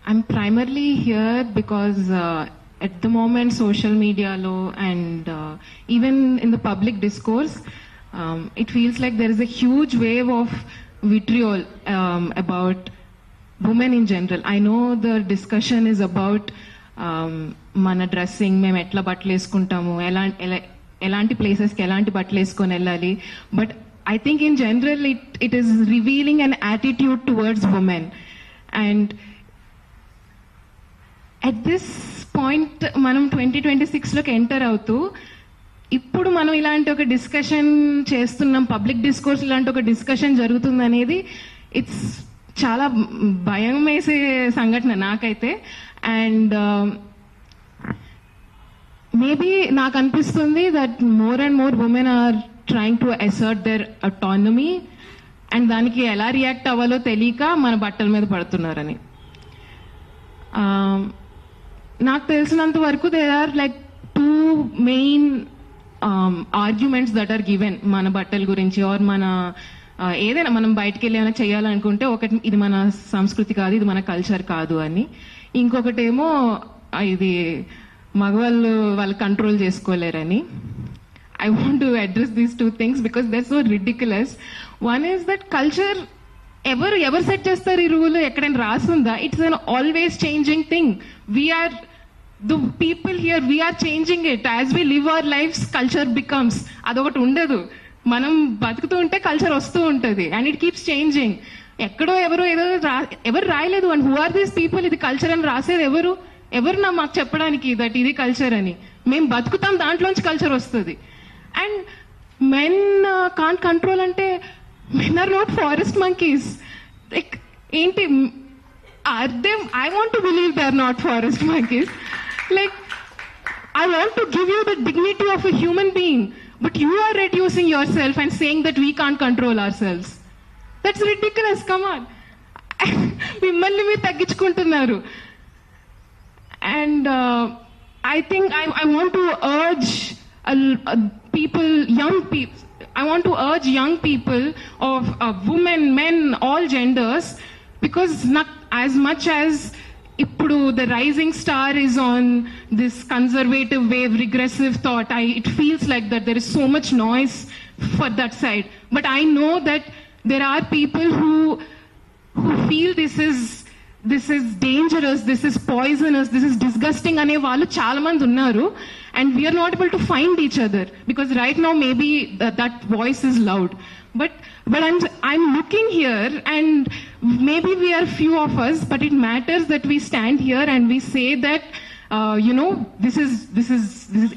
I'm primarily here because at the moment social media law and even in the public discourse, it feels like there is a huge wave of vitriol about women in general. I know the discussion is about మన dressing, మేము ఎట్లా బట్టలు వేసుకుంటాము, ఎలాంటి ప్లేసెస్కి ఎలాంటి బట్టలు వేసుకొని వెళ్ళాలి. But I think in general it is revealing an attitude towards women. And at this point మనం 2026లోకి ఎంటర్ అవుతూ ఇప్పుడు మనం ఇలాంటి ఒక డిస్కషన్ చేస్తున్నాం, పబ్లిక్ డిస్కోర్స్ ఇలాంటి ఒక డిస్కషన్ జరుగుతుంది అనేది ఇట్స్ చాలా భయం వేసే సంఘటన నాకైతే. అండ్ మేబీ నాకు అనిపిస్తుంది that more and more women are trying to assert their autonomy and దానికి ఎలా రియాక్ట్ అవ్వాలో తెలియక మన బట్టల మీద పడుతున్నారని. నాకు తెలిసినంత వరకు there are like 2 main arguments that are given మన బట్టల గురించి ఆర్ మన ఏదైనా మనం బయటకు వెళ్ళి ఏమైనా చేయాలనుకుంటే. ఒకటి, ఇది మన సంస్కృతి కాదు, ఇది మన కల్చర్ కాదు అని. ఇంకొకటేమో ఇది మగవాళ్ళు వాళ్ళు కంట్రోల్ చేసుకోలేరని. I want to address these 2 things because they are so ridiculous. One is that culture ఎవరు సెట్ చేస్తారు ఈ రూల్? ఎక్కడైనా రాసుందా? It's an always changing thing. We're the people here, we're changing it as we live our lives. Culture becomes, అదొకటి ఉండదు. మనం బతుకుతూ ఉంటే కల్చర్ వస్తూ ఉంటుంది అండ్ ఇట్ కీప్స్ చేంజింగ్. ఎక్కడో ఎవరు రాయలేదు. And who are these people? ఇది కల్చర్ అని రాసేది ఎవరు మాకు చెప్పడానికి దట్ ఇది కల్చర్ అని? మేము బతుకుతాం, దాంట్లోంచి కల్చర్ వస్తుంది. అండ్ మెన్ కాంట్ కంట్రోల్ అంటే men are not forest monkeys. Like ఏంటి? I want to believe they are not forest monkeys. Like, I want to give you the dignity of a human being, but you are reducing yourself and saying that we can't control ourselves. That's ridiculous. Come on. మిమ్మల్ని మీరు తగ్గించుకుంటున్నారు. And I think I want to urge young people of women, men, all genders, because as much as ఇప్పుడు the rising star is on this conservative wave, regressive thought, it feels like that there is so much noise for that side. But I know that there are people who feel this is dangerous, this is poisonous, this is disgusting ane vallu chaala mandi unnaru, and we are not able to find each other because right now maybe that voice is loud. But I'm looking here, and maybe we are few of us, but it matters that we stand here and we say that this is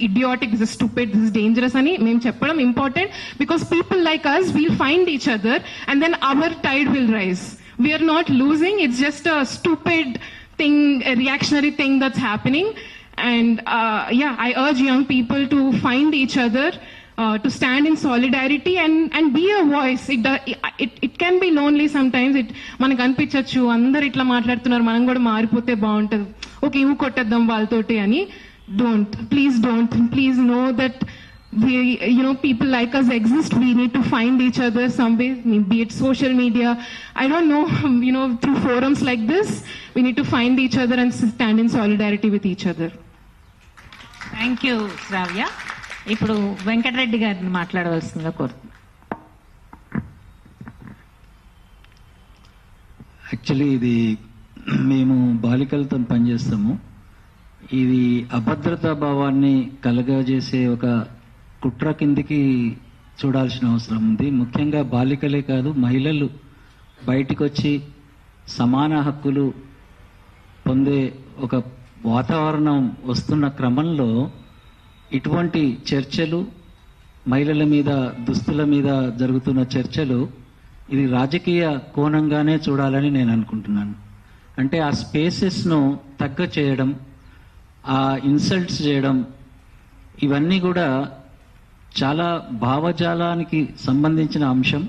idiotic, this is stupid, this is dangerous ani mem cheppadam important, because people like us will find each other and then our tide will rise. We are not losing. It's just a stupid thing, a reactionary thing that's happening. And I urge young people to find each other, to stand in solidarity and be a voice. It can be lonely sometimes. మనకు అనిపించచ్చు అందరు ఇట్లా మాట్లాడుతున్నారు, మనం కూడా మారిపోతే బాగుంటుంది, okay ఇవి కొట్టేద్దాం వాళ్ళతోటి అని. Please please know that people like us exist. We need to find each other some way, be it social media, I don't know, through forums like this. We need to find each other and stand in solidarity with each other. Thank you, Shravya. ఇప్పుడు వెంకటరెడ్డి గారిని మాట్లాడవలసిందిగా కోరుతున్నాను. Actually ఇది మేము బాలికలతో పనిచేస్తాము. ఇది అభద్రతా భావాన్ని కలగజేసే ఒక కుట్ర కిందికి చూడాల్సిన అవసరం ఉంది. ముఖ్యంగా బాలికలే కాదు, మహిళలు బయటికి వచ్చి సమాన హక్కులు పొందే ఒక వాతావరణం వస్తున్న క్రమంలో ఇటువంటి చర్చలు, మహిళల మీద, దుస్తుల మీద జరుగుతున్న చర్చలు, ఇది రాజకీయ కోణంగానే చూడాలని నేను అనుకుంటున్నాను. అంటే ఆ స్పేసెస్ను తగ్గ చేయడం, ఆ ఇన్సల్ట్స్ చేయడం, ఇవన్నీ కూడా చాలా భావజాలానికి సంబంధించిన అంశం.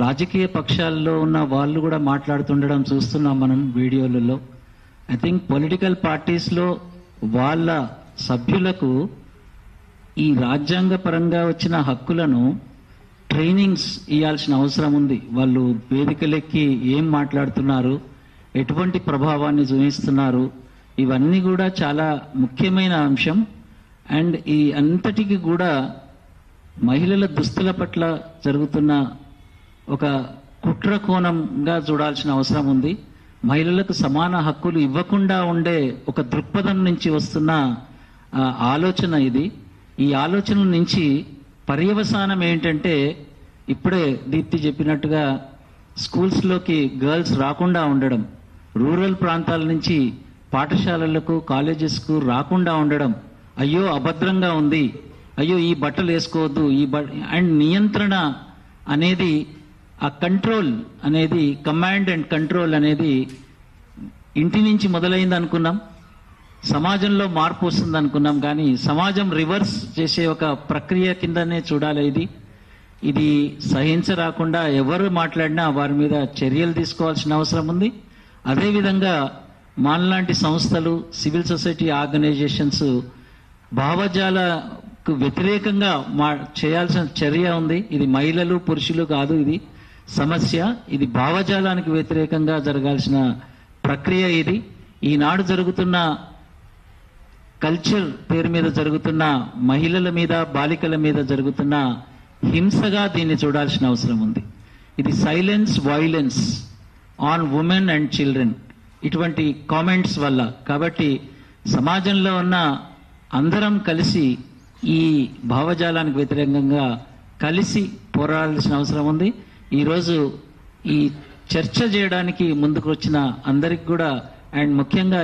రాజకీయ పక్షాల్లో ఉన్న వాళ్ళు కూడా మాట్లాడుతుండడం చూస్తున్నాం మనం వీడియోలలో. ఐ థింక్ పొలిటికల్ పార్టీస్లో వాళ్ళ సభ్యులకు ఈ రాజ్యాంగ పరంగా వచ్చిన హక్కులను ట్రైనింగ్స్ ఇవ్వాల్సిన అవసరం ఉంది. వాళ్ళు వేదికలెక్కి ఏం మాట్లాడుతున్నారు, ఎటువంటి ప్రభావాన్ని చూపిస్తున్నారు, ఇవన్నీ కూడా చాలా ముఖ్యమైన అంశం. అండ్ ఈ అంతటికి కూడా మహిళల దుస్తుల పట్ల జరుగుతున్న ఒక కుట్ర కోణంగా చూడాల్సిన అవసరం ఉంది. మహిళలకు సమాన హక్కులు ఇవ్వకుండా ఉండే ఒక దృక్పథం నుంచి వస్తున్న ఆలోచన ఇది. ఈ ఆలోచన నుంచి పర్యవసానం ఏంటంటే, ఇప్పుడే దీప్తి చెప్పినట్టుగా స్కూల్స్లోకి గర్ల్స్ రాకుండా ఉండడం, రూరల్ ప్రాంతాల నుంచి పాఠశాలలకు కాలేజెస్కు రాకుండా ఉండడం, అయ్యో అభద్రంగా ఉంది, అయ్యో ఈ బట్టలు వేసుకోవద్దు, అండ్ నియంత్రణ అనేది, ఆ కంట్రోల్ అనేది, కమాండ్ అండ్ కంట్రోల్ అనేది ఇంటి నుంచి మొదలైంది అనుకున్నాం, సమాజంలో మార్పు వస్తుంది అనుకున్నాం. కానీ సమాజం రివర్స్ చేసే ఒక ప్రక్రియ కిందనే చూడాలి ఇది సహించరాకుండా ఎవరు మాట్లాడినా వారి మీద చర్యలు తీసుకోవాల్సిన అవసరం ఉంది. అదేవిధంగా మనలాంటి సంస్థలు, సివిల్ సొసైటీ ఆర్గనైజేషన్స్ భావజాలకు వ్యతిరేకంగా చేయాల్సిన చర్య ఉంది. ఇది మహిళలు పురుషులు కాదు, ఇది సమస్య. ఇది భావజాలానికి వ్యతిరేకంగా జరగాల్సిన ప్రక్రియ. ఇది ఈనాడు జరుగుతున్న కల్చర్ పేరు మీద జరుగుతున్న మహిళల మీద, బాలికల మీద జరుగుతున్న హింసగా దీన్ని చూడాల్సిన అవసరం ఉంది. ఇది silence violence on women and children, ఇటువంటి కామెంట్స్ వల్ల. కాబట్టి సమాజంలో ఉన్న అందరం కలిసి ఈ భావజాలానికి వ్యతిరేకంగా కలిసి పోరాడాల్సిన అవసరం ఉంది. ఈరోజు ఈ చర్చ చేయడానికి ముందుకు వచ్చిన అందరికి కూడా, అండ్ ముఖ్యంగా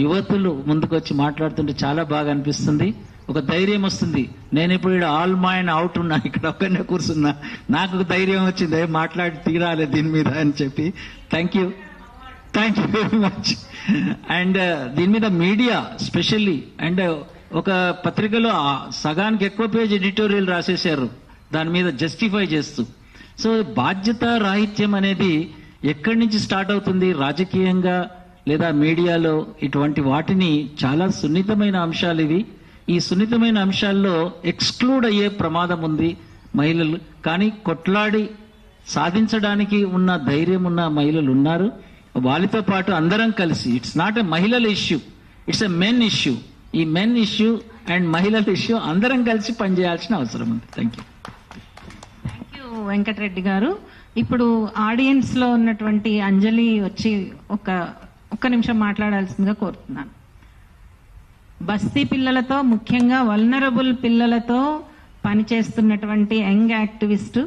యువతులు ముందుకు వచ్చి మాట్లాడుతుంటే చాలా బాగా అనిపిస్తుంది. ఒక ధైర్యం వస్తుంది. నేను ఇప్పుడు ఇక్కడ ఆల్ మైన్ అవుట్ ఉన్నా, ఇక్కడ ఒక్కనే కూర్చున్నా, నాకు ఒక ధైర్యం వచ్చింది, మాట్లాడి తీరాలి దీని మీద అని చెప్పి. Thank you very much. And దీని మీద మీడియా స్పెషల్లీ, అండ్ ఒక పత్రికలో సగానికి ఎక్కువ పేజ్ ఎడిటోరియల్ రాసేశారు దాని మీద జస్టిఫై చేస్తూ. సో బాధ్యత రాహిత్యం అనేది ఎక్కడి నుంచి స్టార్ట్ అవుతుంది? రాజకీయంగా లేదా మీడియాలో. ఇటువంటి వాటిని చాలా సున్నితమైన అంశాలు ఇవి. ఈ సున్నితమైన అంశాల్లో ఎక్స్క్లూడ్ అయ్యే ప్రమాదం ఉంది మహిళలు. కానీ కొట్లాడి సాధించడానికి ఉన్న ధైర్యం ఉన్న మహిళలు ఉన్నారు. వాళ్ళతో పాటు అందరం కలిసి, ఇట్స్ నాట్ ఎ మహిళల issue, it's a men issue. ఈ మెన్ ఇష్యూ అండ్ మహిళల ఇష్యూ అందరం కలిసి పనిచేయాల్సిన అవసరం ఉంది. థ్యాంక్ యూ వెంకటరెడ్డి గారు. ఇప్పుడు ఆడియన్స్ లో ఉన్నటువంటి అంజలి వచ్చి ఒక్క నిమిషం మాట్లాడాల్సిందిగా కోరుతున్నాను. బస్తీ పిల్లలతో, ముఖ్యంగా వల్నరబుల్ పిల్లలతో పనిచేస్తున్నటువంటి యంగ్ యాక్టివిస్టు